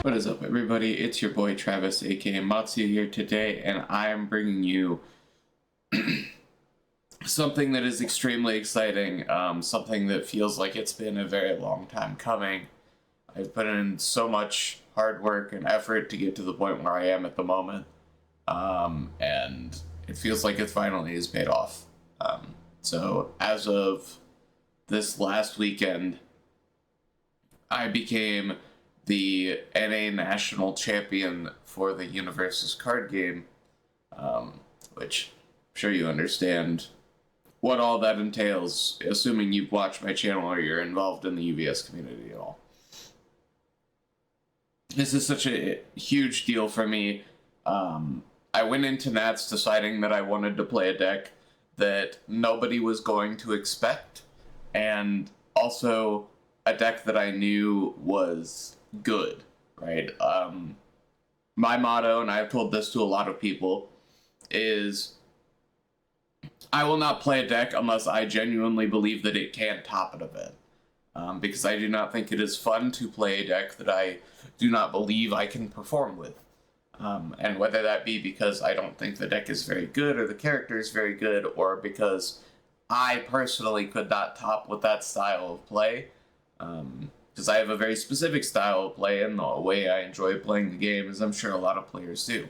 What is up, everybody? It's your boy Travis, aka Matsu, here today, and I am bringing you something that is extremely exciting, something that feels like it's been a very long time coming. I've put in so much hard work and effort to get to the point where I am at the moment, and it feels like it finally has paid off. So, as of this last weekend, I became the NA national champion for the Universes card game, which I'm sure you understand what all that entails, assuming you've watched my channel or you're involved in the UVS community at all. This is such a huge deal for me. I went into Nats deciding that I wanted to play a deck that nobody was going to expect, and also a deck that I knew was good, right? My motto, and I've told this to a lot of people, is I will not play a deck unless I genuinely believe that it can top an event. Because I do not think it is fun to play a deck that I do not believe I can perform with. And whether that be because I don't think the deck is very good, or the character is very good, or because I personally could not top with that style of play, because I have a very specific style of play, and the way I enjoy playing the game, as I'm sure a lot of players do.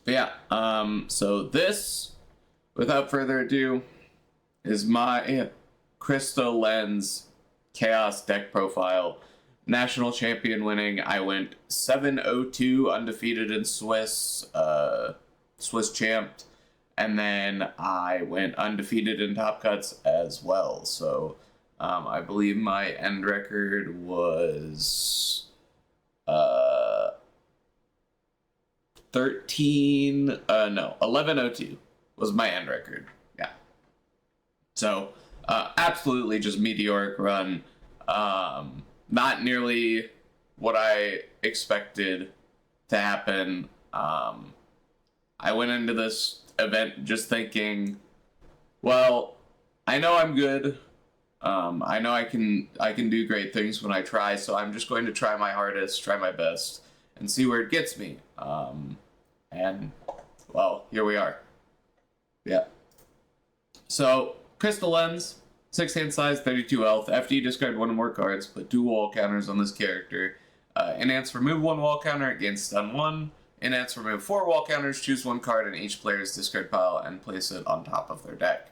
But yeah, so this, without further ado, is my Krista Lens Chaos deck profile. National champion winning. I went 7-0-2 undefeated in Swiss champed, and then I went undefeated in Top Cuts as well. So I believe my end record was 11-0-2 was my end record. Yeah. So absolutely just meteoric run. Not nearly what I expected to happen. I went into this event just thinking, well, I know I'm good. I know I can do great things when I try, so I'm just going to try my hardest, try my best, and see where it gets me. And, well, here we are. Yeah. So, Crystal Lens, 6-hand size, 32 health. After you discard one or more cards, put 2 wall counters on this character. Enhance, remove 1 wall counter, gain stun 1. Enhance, remove 4 wall counters, choose 1 card in each player's discard pile, and place it on top of their deck.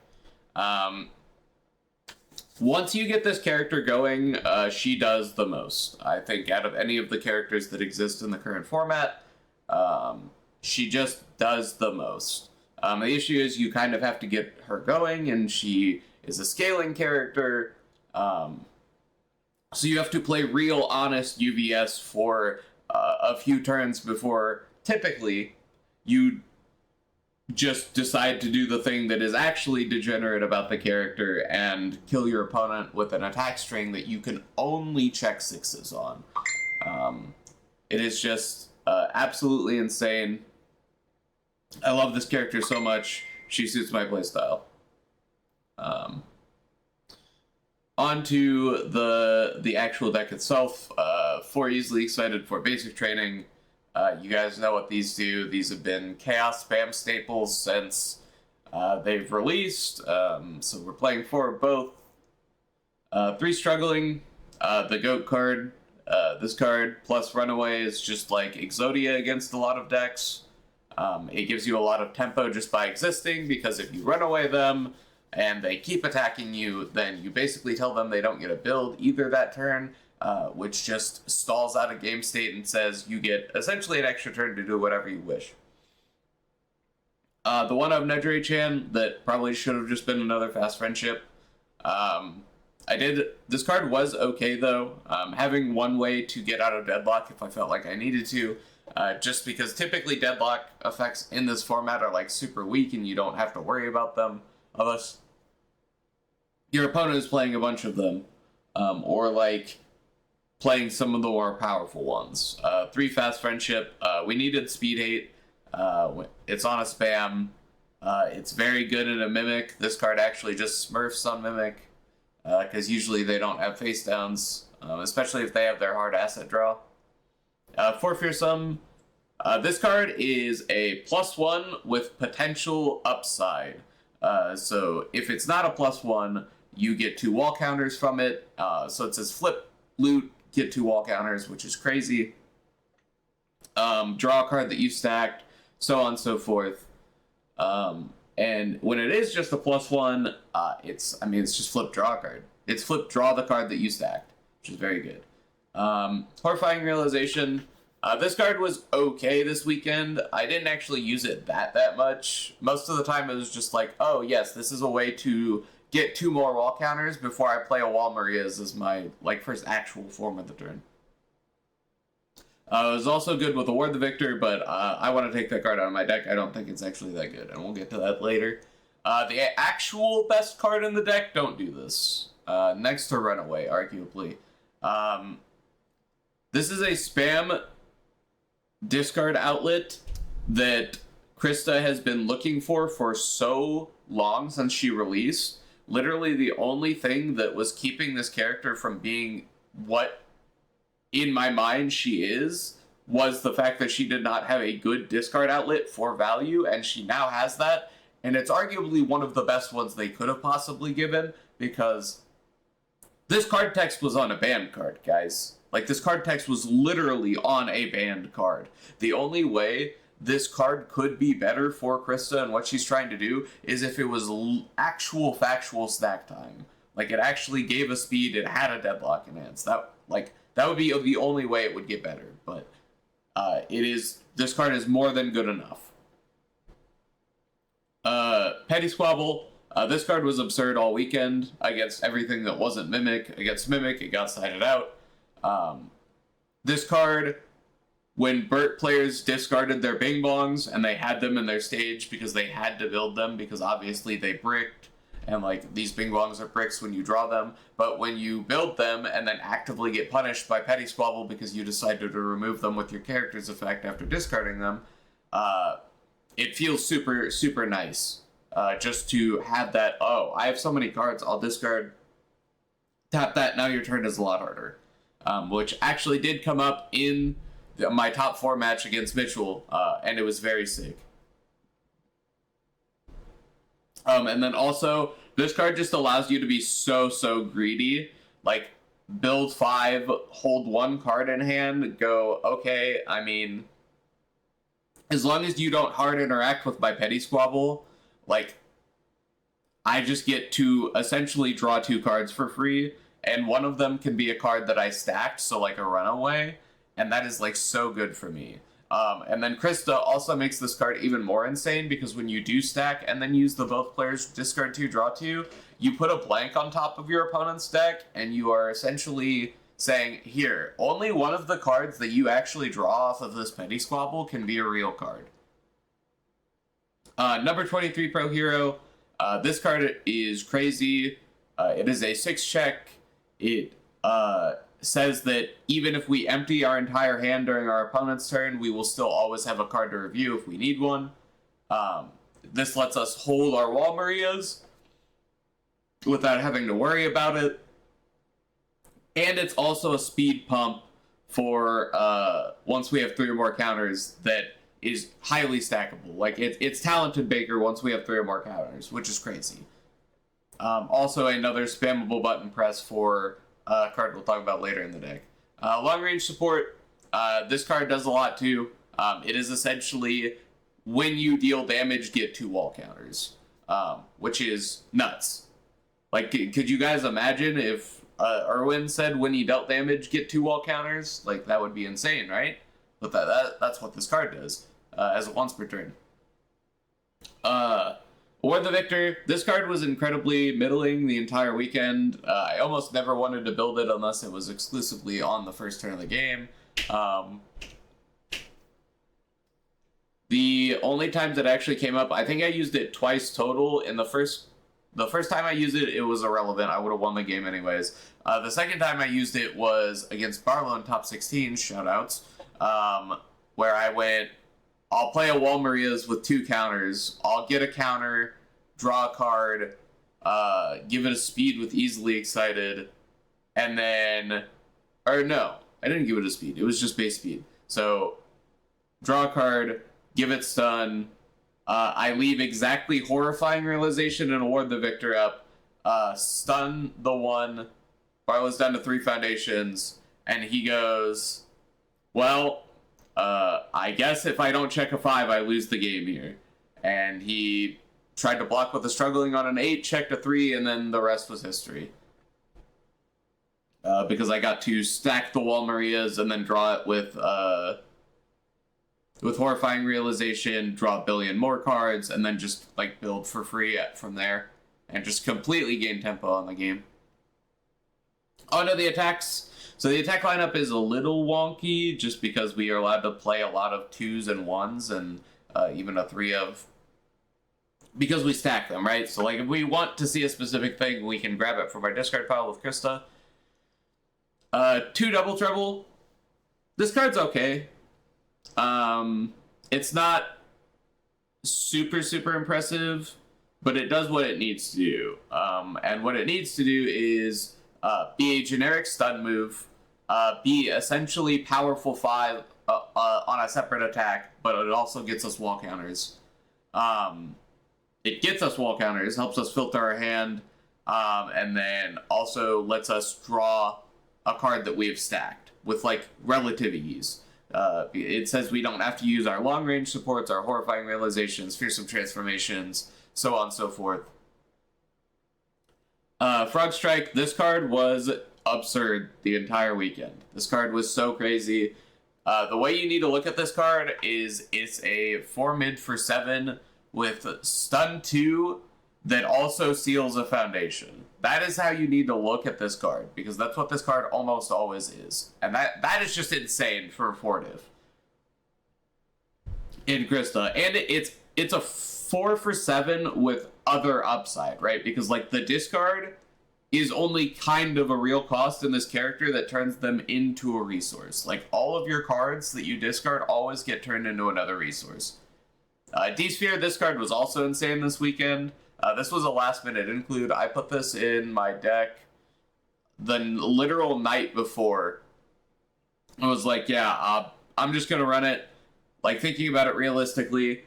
Once you get this character going, she does the most. I think out of any of the characters that exist in the current format, she just does the most. The issue is you kind of have to get her going, and she is a scaling character, so you have to play real honest UVS for a few turns before typically you just decide to do the thing that is actually degenerate about the character and kill your opponent with an attack string that you can only check 6s on. It is just absolutely insane. I love this character so much. She suits my playstyle. On to the actual deck itself. 4 easily excited for basic training. You guys know what these do. These have been Chaos spam staples since they've released. So we're playing 4 of both. 3 struggling. The goat card. This card plus runaway is just like Exodia against a lot of decks. It gives you a lot of tempo just by existing, because if you run away them and they keep attacking you, then you basically tell them they don't get a build either that turn, which just stalls out a game state and says you get essentially an extra turn to do whatever you wish. The one of Nedre-chan that probably should have just been another fast friendship. This card was okay though, having one way to get out of deadlock if I felt like I needed to, just because typically deadlock effects in this format are like super weak and you don't have to worry about them unless your opponent is playing a bunch of them, or like playing some of the more powerful ones. 3 fast friendship. We needed speed hate. It's on a spam. It's very good in a mimic. This card actually just smurfs on mimic, because usually they don't have face downs. especially if they have their hard asset draw. For Fearsome, this card is a +1 with potential upside. So if it's not a +1, you get 2 wall counters from it. So it says flip, loot, get 2 wall counters, which is crazy. Draw a card that you stacked, so on and so forth. And when it is just a +1, it's just flip, draw a card. It's flip, draw the card that you stacked, which is very good. Horrifying Realization. This card was okay this weekend. I didn't actually use it that much. Most of the time it was just like, oh yes, this is a way to get 2 more wall counters before I play a Wall Maria's as my first actual form of the turn. It was also good with Award the Victor, but I want to take that card out of my deck. I don't think it's actually that good, and we'll get to that later. The actual best card in the deck, don't do this. Next to Runaway, arguably. This is a spam discard outlet that Krista has been looking for so long since she released. Literally the only thing that was keeping this character from being what in my mind she is was the fact that she did not have a good discard outlet for value, and she now has that, and it's arguably one of the best ones they could have possibly given, because this card text was on a banned card, guys. This card text was literally on a banned card. The only way this card could be better for Krista and what she's trying to do is if it was actual factual stack time. It actually gave a speed, it had a deadlock enhance. That would be the only way it would get better, but this card is more than good enough. Petty Squabble. This card was absurd all weekend against everything that wasn't Mimic. Against Mimic, it got sided out. This card, when Burt players discarded their Bing Bongs and they had them in their stage because they had to build them because obviously they bricked, and these Bing Bongs are bricks when you draw them, but when you build them and then actively get punished by Petty Squabble because you decided to remove them with your character's effect after discarding them, it feels super, super nice. Just to have that, oh, I have so many cards, I'll discard, tap that, now your turn is a lot harder. Which actually did come up in my top 4 match against Mitchell, and it was very sick. And then also, this card just allows you to be so greedy. Build 5, hold 1 card in hand, go, okay, as long as you don't hard interact with my Petty Squabble, I just get to essentially draw 2 cards for free, and one of them can be a card that I stacked, so a Runaway, and that is so good for me. And then Krista also makes this card even more insane, because when you do stack and then use the both players discard 2, draw 2, you put a blank on top of your opponent's deck, and you are essentially saying, here, only one of the cards that you actually draw off of this Petty Squabble can be a real card. Number 23 Pro Hero. This card is crazy. It is a 6-check. It says that even if we empty our entire hand during our opponent's turn, we will still always have a card to review if we need one. This lets us hold our Wall Marias without having to worry about it. And it's also a speed pump for once we have 3 or more counters that is highly stackable. It's Talented Baker once we have 3 or more counters, which is crazy. Also another spammable button press for a card we'll talk about later in the deck. Long range support. This card does a lot too. It is essentially when you deal damage, get 2 wall counters, which is nuts. Could you guys imagine if Irwin said when he dealt damage, get 2 wall counters? That would be insane, right? But that's what this card does as a once per turn. Or the Victor. This card was incredibly middling the entire weekend. I almost never wanted to build it unless it was exclusively on the first turn of the game. The only times it actually came up, I think I used it twice total. In the first time I used it, it was irrelevant. I would have won the game anyways. The second time I used it was against Barlow in top 16, shoutouts, where I went, I'll play a Wall Maria's with 2 counters. I'll get a counter, draw a card, give it a speed with Easily Excited, and then Or no, I didn't give it a speed. It was just base speed. So, draw a card, give it stun. I leave exactly Horrifying Realization and award the victor up. Stun the one. Barlow's down to 3 foundations. And he goes, well, I guess if I don't check a 5, I lose the game here. And he tried to block with a struggling on an 8, checked a 3, and then the rest was history. Because I got to stack the Wall Marias and then draw it with Horrifying Realization, draw a billion more cards, and then just like build for free from there, and just completely gain tempo on the game. On to the attacks. So the attack lineup is a little wonky, just because we are allowed to play a lot of 2s and 1s, and even a 3 of, because we stack them, right? So like if we want to see a specific thing, we can grab it from our discard pile with Krista. 2 Double Trouble. This card's okay. It's not super impressive, but it does what it needs to do. And what it needs to do is be a generic stun move, be essentially powerful 5 on a separate attack, but it also gets us wall counters. It gets us wall counters, helps us filter our hand, and then also lets us draw a card that we have stacked with like relative ease. It says we don't have to use our long range supports, our Horrifying Realizations, Fearsome Transformations, so on and so forth. Frog Strike, this card was absurd the entire weekend. This card was so crazy. The way you need to look at this card is it's a 4 mid for 7 with stun 2 that also seals a foundation. That is how you need to look at this card, because that's what this card almost always is. And that is just insane for a 4-diff in Krista. And it's a 4 for 7 with other upside, right? Because like the discard is only kind of a real cost in this character that turns them into a resource. Like all of your cards that you discard always get turned into another resource. D-Sphere, this card was also insane this weekend. This was a last minute include. I put this in my deck the literal night before. I was like, yeah, I'm just going to run it. Like thinking about it realistically,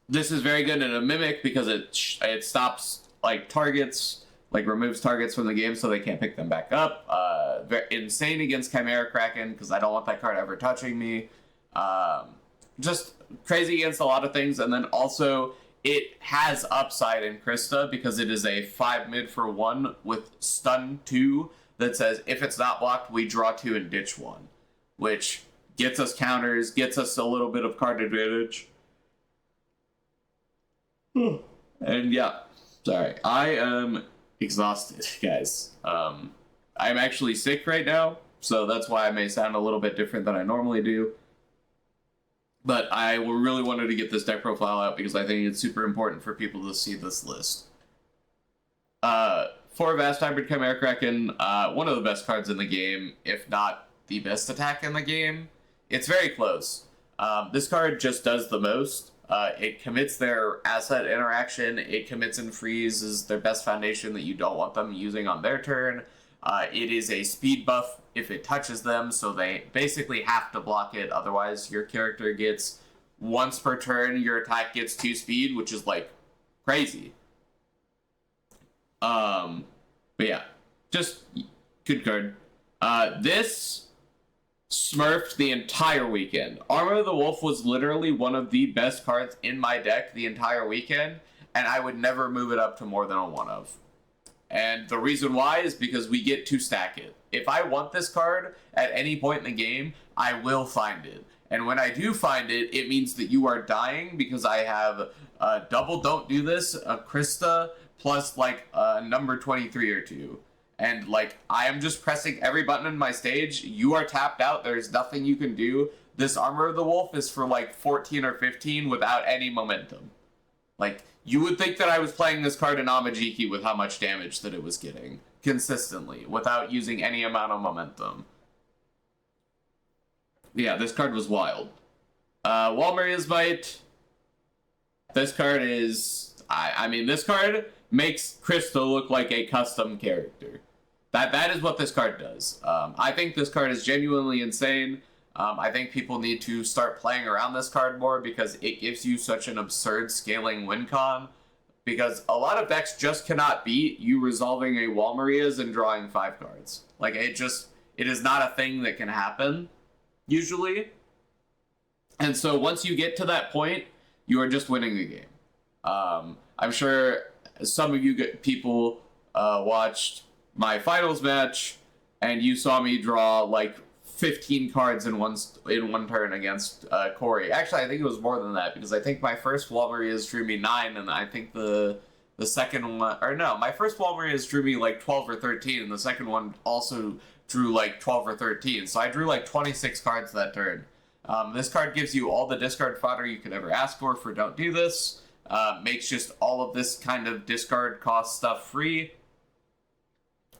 this is very good in a Mimic because it stops like targets, like removes targets from the game so they can't pick them back up. Insane against Chimera Kraken because I don't want that card ever touching me. Just crazy against a lot of things, and then also it has upside in Krista because it is a 5 mid for 1 with stun 2 that says if it's not blocked, we draw 2 and ditch 1, which gets us counters, gets us a little bit of card advantage. And yeah, sorry, I am exhausted, guys. I'm actually sick right now, so that's why I may sound a little bit different than I normally do. But I really wanted to get this deck profile out because I think it's super important for people to see this list. 4 Vast Hybrid Chimera Kraken, one of the best cards in the game, if not the best attack in the game. It's very close. This card just does the most. It commits their asset interaction, it commits and freezes their best foundation that you don't want them using on their turn. It is a speed buff if it touches them, so they basically have to block it, otherwise your character gets, once per turn, your attack gets 2 speed, which is, like, crazy. But yeah, just good card. This smurfed the entire weekend. Armor of the Wolf was literally one of the best cards in my deck the entire weekend, and I would never move it up to more than a 1 of. And the reason why is because we get to stack it. If I want this card at any point in the game, I will find it. And when I do find it, it means that you are dying because I have double Don't Do This, a Krista, plus like a number 23 or 2. And like, I am just pressing every button in my stage. You are tapped out. There's nothing you can do. This Armor of the Wolf is for like 14 or 15 without any momentum. Like, you would think that I was playing this card in Amajiki with how much damage that it was getting consistently without using any amount of momentum. Yeah, this card was wild. Walmaria's Bite. This card is... I mean, this card makes Krista look like a custom character. That is what this card does. I think this card is genuinely insane. I think people need to start playing around this card more because it gives you such an absurd scaling win con. Because a lot of decks just cannot beat you resolving a Wall Maria's and drawing 5 cards. Like, it is not a thing that can happen, usually. And so once you get to that point, you are just winning the game. I'm sure some of you people watched my finals match, and you saw me draw like 15 cards in one turn against Corey. Actually, I think it was more than that, because I think my first Wall Maria's drew me 9, and I think the second one, or no, my first Wall Maria's drew me like 12 or 13, and the second one also drew like 12 or 13. So I drew like 26 cards that turn. This card gives you all the discard fodder you could ever ask for Don't Do This. Makes just all of this kind of discard cost stuff free.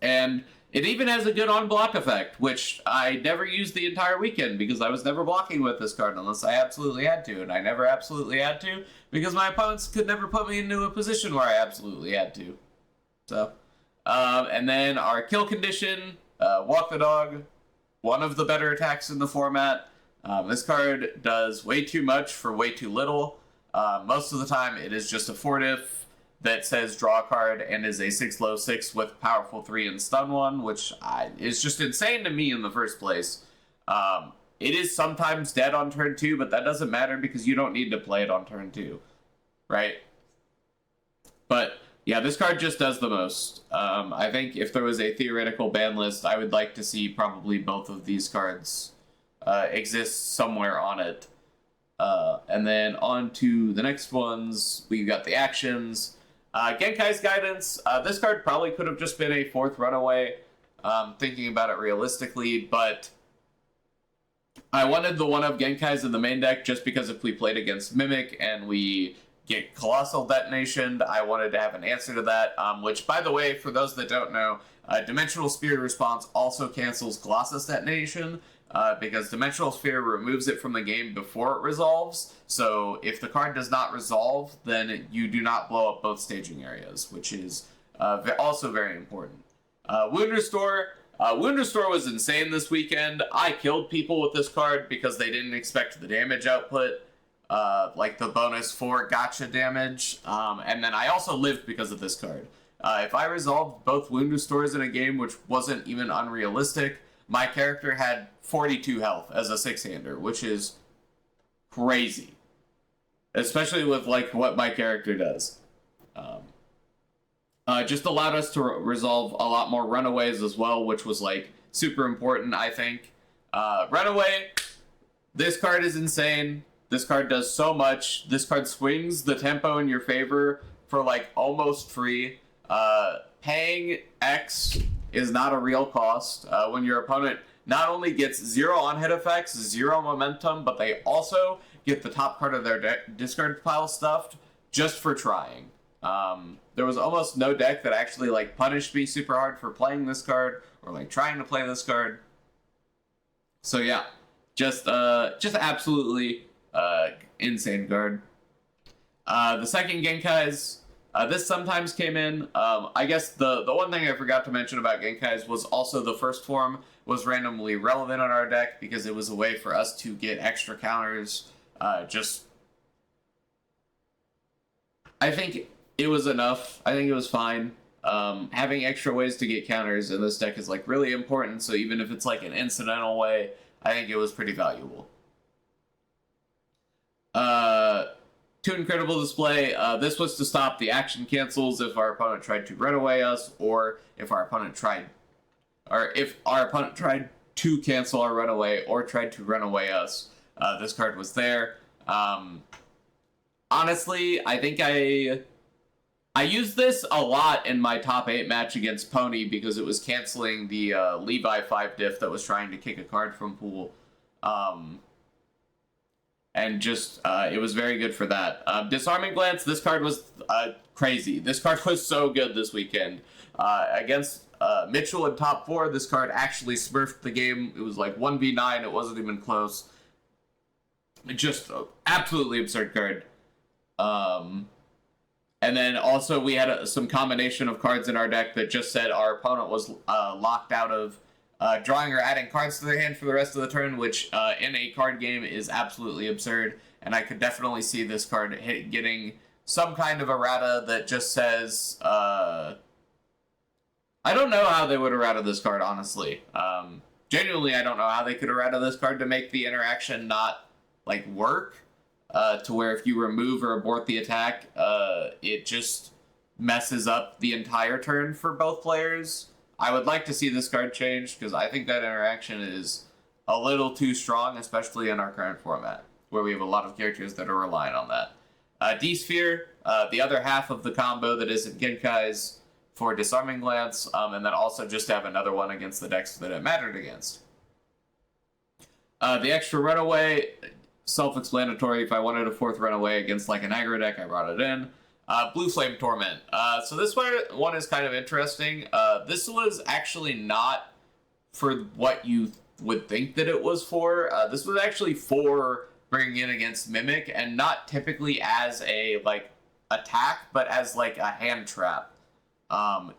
And it even has a good on-block effect, which I never used the entire weekend because I was never blocking with this card unless I absolutely had to, and I never absolutely had to because my opponents could never put me into a position where I absolutely had to. So, and then our kill condition, Walk the Dog, one of the better attacks in the format. This card does way too much for way too little. Most of the time it is just a 4-diff that says draw a card and is a 6/6 with powerful 3 and stun 1, which is just insane to me in the first place. It is sometimes dead on turn 2, but that doesn't matter because you don't need to play it on turn 2, right? But yeah, this card just does the most. I think if there was a theoretical ban list, I would like to see probably both of these cards exist somewhere on it. And then on to the next ones, we've got the actions. Genkai's Guidance. This card probably could have just been a 4th runaway, thinking about it realistically, but I wanted the 1-of Genkai's in the main deck just because if we played against Mimic and we get Colossal Detonation, I wanted to have an answer to that, which, by the way, for those that don't know, Dimensional Sphere Response also cancels Colossus Detonation, because Dimensional Sphere removes it from the game before it resolves, so if the card does not resolve, then you do not blow up both staging areas, which is also very important. Wound Restore. Wound Restore was insane this weekend. I killed people with this card because they didn't expect the damage output, like the bonus 4 gotcha damage, and then I also lived because of this card. If I resolved both Wound Restores in a game, which wasn't even unrealistic, my character had 42 health as a 6-hander, which is crazy. Especially with, like, what my character does. Just allowed us to resolve a lot more runaways as well, which was, like, super important, I think. Runaway, this card is insane. This card does so much. This card swings the tempo in your favor for, like, almost free. Paying X is not a real cost. When your opponent not only gets 0 on-hit effects, 0 momentum, but they also get the top card of their discard pile stuffed just for trying. There was almost no deck that actually like punished me super hard for playing this card or like trying to play this card. So yeah, just absolutely insane card. The second Genkai's. This sometimes came in. I guess the one thing I forgot to mention about Genkai's was also the first form was randomly relevant on our deck because it was a way for us to get extra counters. I think it was enough. I think it was fine. Having extra ways to get counters in this deck is like really important, so even if it's like an incidental way, I think it was pretty valuable. Toon Credible Display, this was to stop the action cancels if our opponent tried to run away us, or if our opponent tried to cancel our runaway or tried to run away us. This card was there. Honestly, I think I used this a lot in my top 8 match against Pony because it was canceling the Levi 5 diff that was trying to kick a card from pool. And just, it was very good for that. Disarming Glance, this card was crazy. This card was so good this weekend. Against Mitchell in top 4, this card actually smurfed the game. It was like 1v9, it wasn't even close. Just absolutely absurd card. And And then also we had some combination of cards in our deck that just said our opponent was locked out of drawing or adding cards to their hand for the rest of the turn, which in a card game is absolutely absurd. And I could definitely see this card getting some kind of errata that just says... I don't know how they would errata this card, honestly. Genuinely, I don't know how they could errata this card to make the interaction not, like, work. To where if you remove or abort the attack, it just messes up the entire turn for both players. I would like to see this card change, because I think that interaction is a little too strong, especially in our current format, where we have a lot of characters that are relying on that. D-Sphere, the other half of the combo that isn't Genkai's for Disarming Glance, and then also just have another one against the decks that it mattered against. The extra Runaway... self-explanatory. If I wanted a fourth Runaway against like an aggro deck, I brought it in. Blue Flame Torment. So this one is kind of interesting. This was actually not for what you would think that it was for. This was actually for bringing in against Mimic, and not typically as a like attack, but as like a hand trap.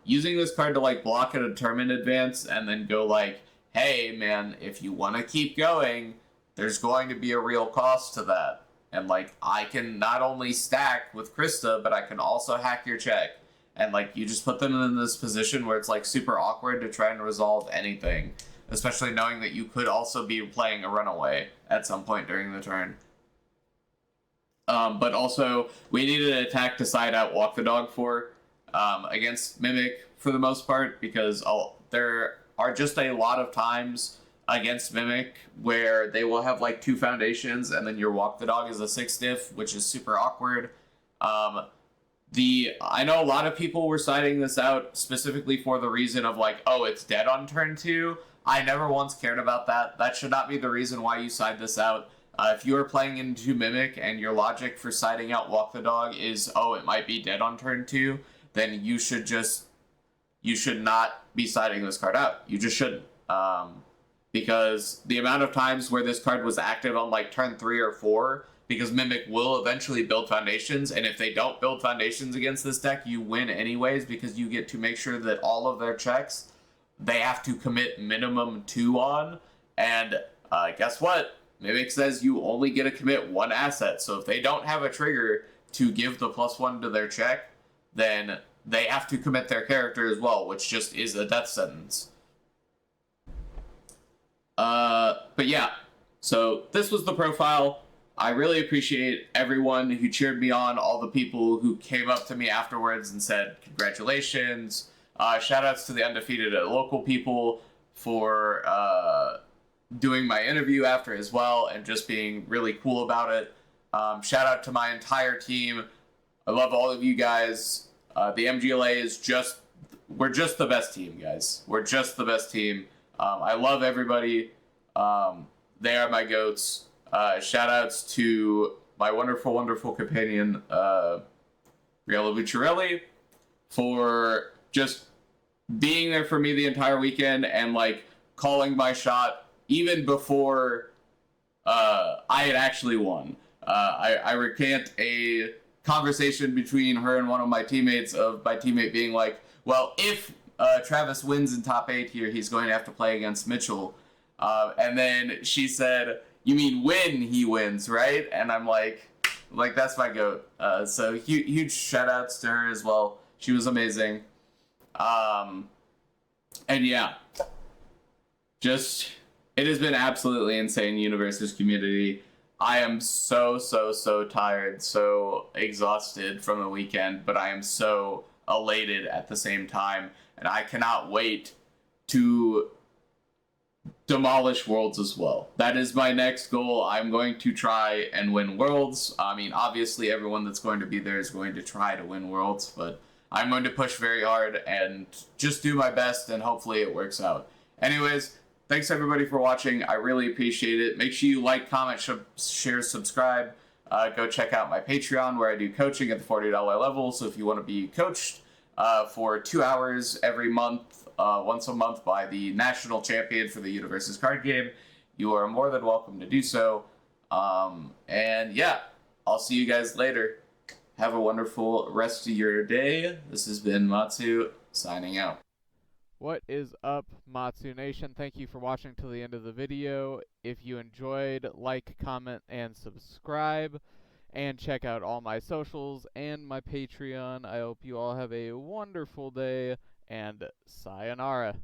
Using this card to like block a determined advance and then go like, hey man, if you want to keep going, there's going to be a real cost to that. And, like, I can not only stack with Krista, but I can also hack your check. And, like, you just put them in this position where it's, like, super awkward to try and resolve anything. Especially knowing that you could also be playing a Runaway at some point during the turn. But also, we needed an attack to side out Walk the Dog for against Mimic, for the most part. Because there are just a lot of times... against Mimic, where they will have like 2 foundations, and then your Walk the Dog is a 6 diff, which is super awkward. I know a lot of people were citing this out specifically for the reason of like, oh, it's dead on turn 2. I never once cared about that. That should not be the reason why you side this out. If you are playing into Mimic and your logic for siding out Walk the Dog is, oh, it might be dead on turn 2, then you should not be siding this card out. You just shouldn't. Because the amount of times where this card was active on like turn 3 or 4, because Mimic will eventually build foundations, and if they don't build foundations against this deck, you win anyways, because you get to make sure that all of their checks, they have to commit minimum 2 on, and guess what? Mimic says you only get to commit 1 asset, so if they don't have a trigger to give the +1 to their check, then they have to commit their character as well, which just is a death sentence. But yeah, so this was the profile. I really appreciate everyone who cheered me on, all the people who came up to me afterwards and said, congratulations. Shout outs to the Undefeated at Local people for, doing my interview after as well and just being really cool about it. Shout out to my entire team. I love all of you guys. The MGLA is we're just the best team, guys. We're just the best team. I love everybody. They are my goats. Shout outs to my wonderful, wonderful companion, Riella Vucciarelli, for just being there for me the entire weekend and like calling my shot even before I had actually won. I recant a conversation between her and one of my teammates of my teammate being like, well, if Travis wins in top 8 here, he's going to have to play against Mitchell. And then she said, you mean when he wins, right? And I'm like that's my goat. So huge shout outs to her as well. She was amazing. And yeah, just, it has been absolutely insane, Universes community. I am so tired, so exhausted from the weekend, but I am so elated at the same time. And I cannot wait to demolish Worlds as well. That is my next goal. I'm going to try and win Worlds. I mean, obviously everyone that's going to be there is going to try to win Worlds, but I'm going to push very hard and just do my best, and hopefully it works out. Anyways, thanks everybody for watching. I really appreciate it. Make sure you like, comment, share, subscribe. Go check out my Patreon where I do coaching at the $40 level. So if you want to be coached for 2 hours every month, once a month by the national champion for the Universes card game, you are more than welcome to do so. And yeah, I'll see you guys later. Have a wonderful rest of your day. This has been Matsu, signing out. What is up, Matsu Nation? Thank you for watching till the end of the video. If you enjoyed, like, comment, and subscribe. And check out all my socials and my Patreon. I hope you all have a wonderful day, and sayonara.